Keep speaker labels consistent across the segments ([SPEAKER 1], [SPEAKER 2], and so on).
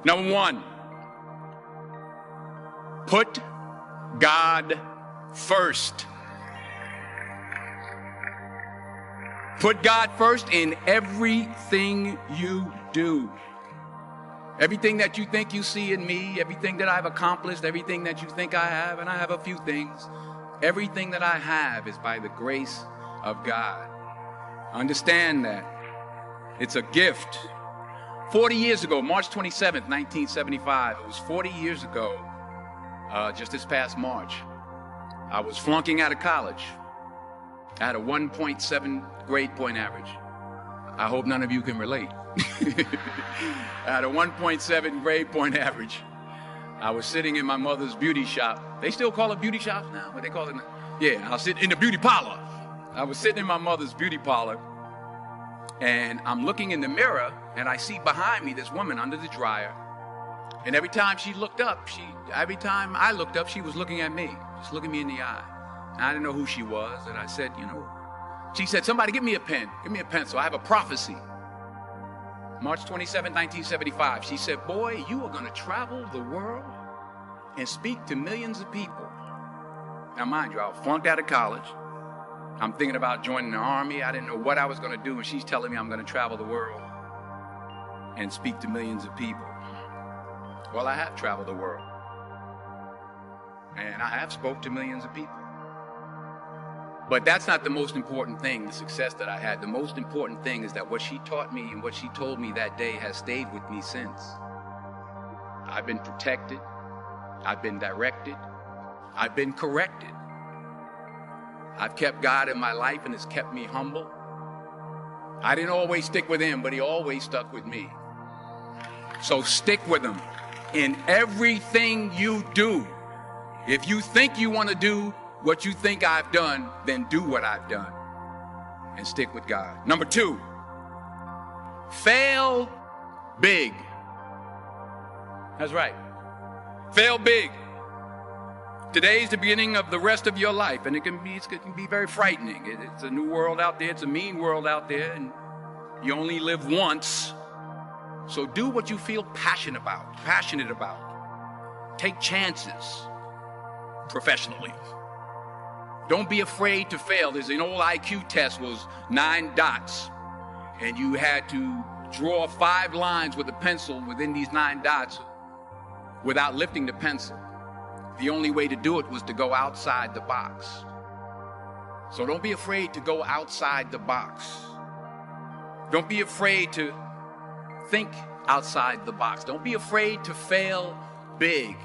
[SPEAKER 1] Number one, put God first. Put God first in everything you do. Everything that you think you see in me, everything that I've accomplished, everything that you think I have, and I have a few things, everything that I have is by the grace of God. Understand that. It's a gift. 40 years ago, March 27th, 1975, it was 40 years ago, just this past March, I was flunking out of college. I had a 1.7 grade point average. I hope none of you can relate. I had a 1.7 grade point average. I was sitting in my mother's beauty shop. They still call it beauty shops now, but they call it, yeah, I was sitting in the beauty parlor. I was sitting in my mother's beauty parlor, and I'm looking in the mirror, and I see behind me this woman under the dryer. And every time she looked up, every time I looked up, she was looking at me, just looking me in the eye. And I didn't know who she was, and I said, she said, somebody give me a pen, give me a pencil. I have a prophecy. March 27, 1975, she said, boy, you are going to travel the world and speak to millions of people. Now, mind you, I was flunked out of college. I'm thinking about joining the army. I didn't know what I was going to do, and she's telling me I'm going to travel the world and speak to millions of people. Well, I have traveled the world, and I have spoke to millions of people. But that's not the most important thing, the success that I had. The most important thing is that what she taught me and what she told me that day has stayed with me since. I've been protected. I've been directed. I've been corrected. I've kept God in my life, and it's kept me humble. I didn't always stick with him, but he always stuck with me. So stick with him in everything you do. If you think you want to do what you think I've done, then do what I've done and stick with God. Number two, fail big. That's right. Fail big. Today's the beginning of the rest of your life, and it can be very frightening. It's a new world out there. It's a mean world out there, and you only live once. So do what you feel passionate about. Take chances professionally. Don't be afraid to fail. There's an old IQ test, was 9 dots, and you had to draw 5 lines with a pencil within these 9 dots without lifting the pencil. The only way to do it was to go outside the box. So don't be afraid to go outside the box. Don't be afraid to think outside the box. Don't be afraid to fail big,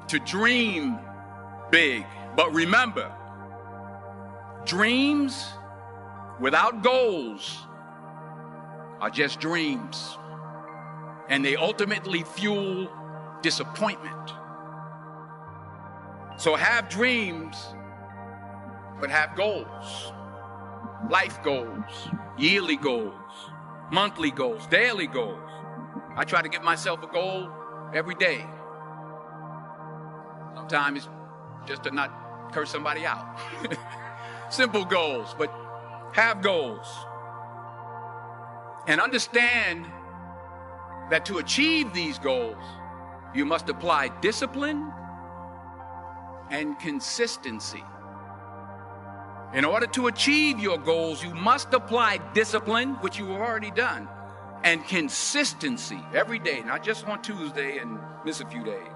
[SPEAKER 1] to dream big. But remember, dreams without goals are just dreams, and they ultimately fuel disappointment. So have dreams, but have goals. Life goals, yearly goals, monthly goals, daily goals. I try to give myself a goal every day. Sometimes it's just to not curse somebody out. Simple goals, but have goals. And understand that to achieve these goals, you must apply discipline and consistency. In order to achieve your goals, you must apply discipline, which you have already done, and consistency every day, not just on Tuesday and miss a few days.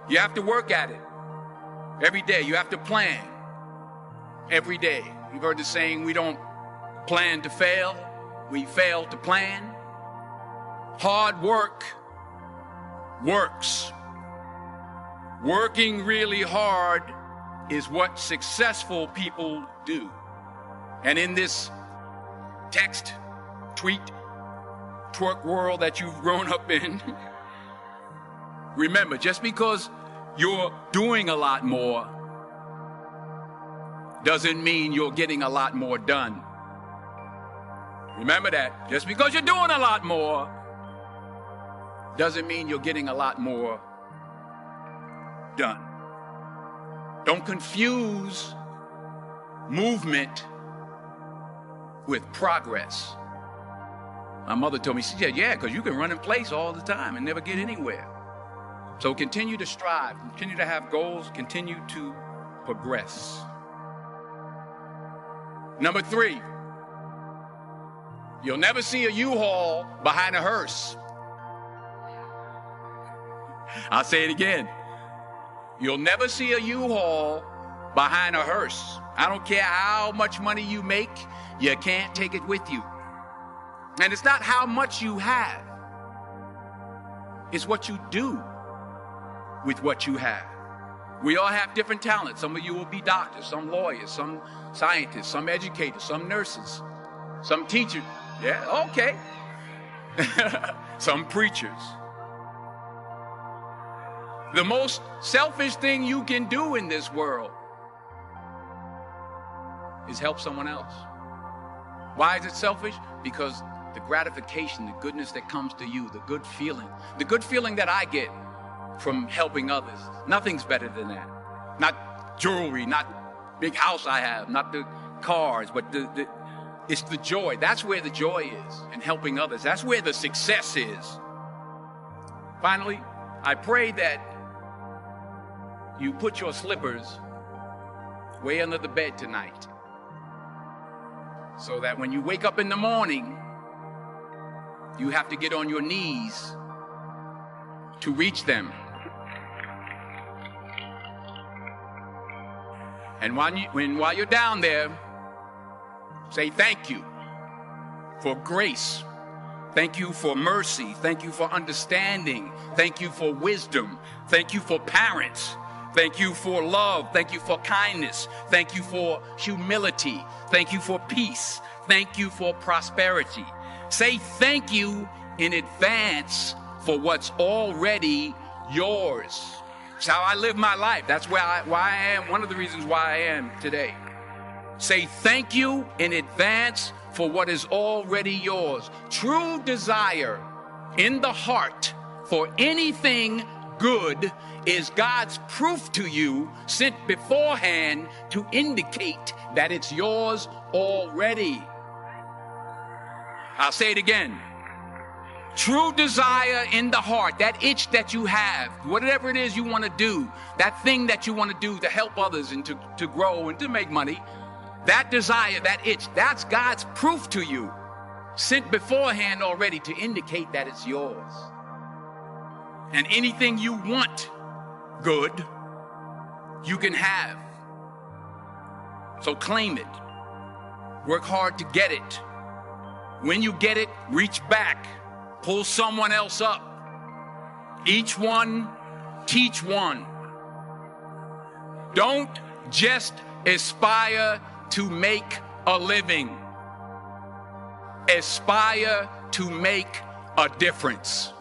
[SPEAKER 1] You have to work at it every day. You have to plan every day. You've heard the saying, we don't plan to fail, we fail to plan. Hard work works. Working really hard is what successful people do. And in this text, tweet, twerk world that you've grown up in, remember, just because you're doing a lot more doesn't mean you're getting a lot more done. Remember that. Just because you're doing a lot more doesn't mean you're getting a lot more done. Don't confuse movement with progress. My mother told me, she said, yeah, because you can run in place all the time and never get anywhere. So continue to strive, continue to have goals, continue to progress. Number 3, you'll never see a U-Haul behind a hearse. I'll say it again. You'll never see a U-Haul behind a hearse. I don't care how much money you make, you can't take it with you. And it's not how much you have. It's what you do with what you have. We all have different talents. Some of you will be doctors, some lawyers, some scientists, some educators, some nurses, some teachers. Yeah, okay. Some preachers. The most selfish thing you can do in this world is help someone else. Why is it selfish? Because the gratification, the goodness that comes to you, the good feeling that I get from helping others, nothing's better than that. Not jewelry, not big house I have, not the cars, but it's the joy. That's where the joy is, in helping others. That's where the success is. Finally, I pray that you put your slippers way under the bed tonight, so that when you wake up in the morning, you have to get on your knees to reach them. And while you're down there, say thank you for grace. Thank you for mercy. Thank you for understanding. Thank you for wisdom. Thank you for parents. Thank you for love. Thank you for kindness. Thank you for humility. Thank you for peace. Thank you for prosperity. Say thank you in advance for what's already yours. It's how I live my life. That's why I am, one of the reasons why I am today. Say thank you in advance for what is already yours. True desire in the heart for anything good is God's proof to you, sent beforehand to indicate that it's yours already. I'll say it again. True desire in the heart, that itch that you have, whatever it is you want to do, that thing that you want to do to help others and to grow and to make money, that desire, that itch, that's God's proof to you, sent beforehand already to indicate that it's yours. And anything you want good, you can have. So claim it. Work hard to get it. When you get it, reach back. Pull someone else up. Each one, teach one. Don't just aspire to make a living. Aspire to make a difference.